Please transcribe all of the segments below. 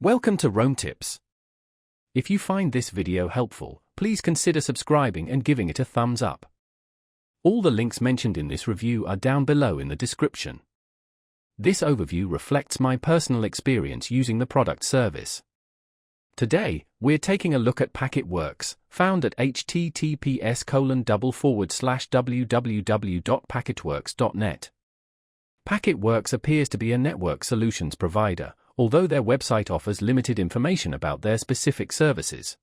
Welcome to Rome Tips. If you find this video helpful, please consider subscribing and giving it a thumbs up. All the links mentioned in this review are down below in the description. This overview reflects my personal experience using the product service. Today, we're taking a look at Packetworks, found at https://www.packetworks.net. Packetworks appears to be a network solutions provider, although their website offers limited information about their specific services.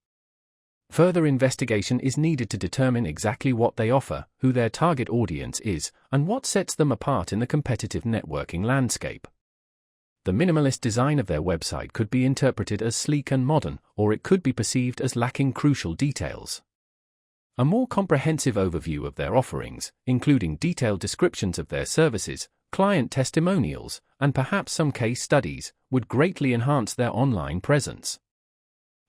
Further investigation is needed to determine exactly what they offer, who their target audience is, and what sets them apart in the competitive networking landscape. The minimalist design of their website could be interpreted as sleek and modern, or it could be perceived as lacking crucial details. A more comprehensive overview of their offerings, including detailed descriptions of their services, client testimonials, and perhaps some case studies, would greatly enhance their online presence.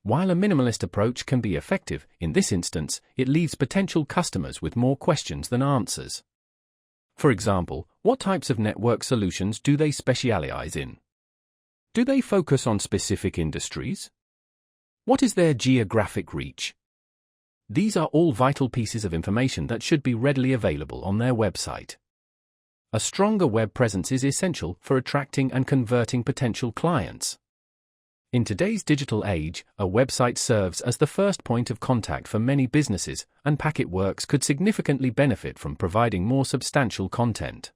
While a minimalist approach can be effective, in this instance, it leaves potential customers with more questions than answers. For example, what types of network solutions do they specialize in? Do they focus on specific industries? What is their geographic reach? These are all vital pieces of information that should be readily available on their website. A stronger web presence is essential for attracting and converting potential clients. In today's digital age, a website serves as the first point of contact for many businesses, and Packetworks could significantly benefit from providing more substantial content.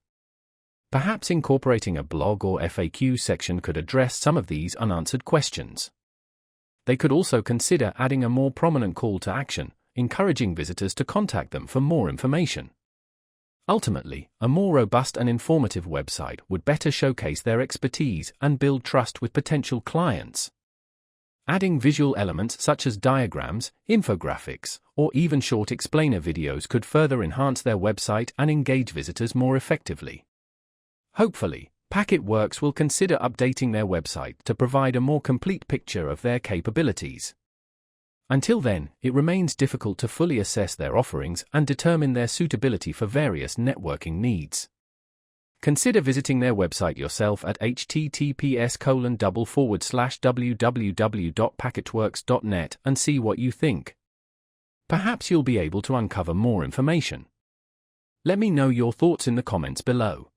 Perhaps incorporating a blog or FAQ section could address some of these unanswered questions. They could also consider adding a more prominent call to action, encouraging visitors to contact them for more information. Ultimately, a more robust and informative website would better showcase their expertise and build trust with potential clients. Adding visual elements such as diagrams, infographics, or even short explainer videos could further enhance their website and engage visitors more effectively. Hopefully, Packetworks will consider updating their website to provide a more complete picture of their capabilities. Until then, it remains difficult to fully assess their offerings and determine their suitability for various networking needs. Consider visiting their website yourself at https://www.packetworks.net and see what you think. Perhaps you'll be able to uncover more information. Let me know your thoughts in the comments below.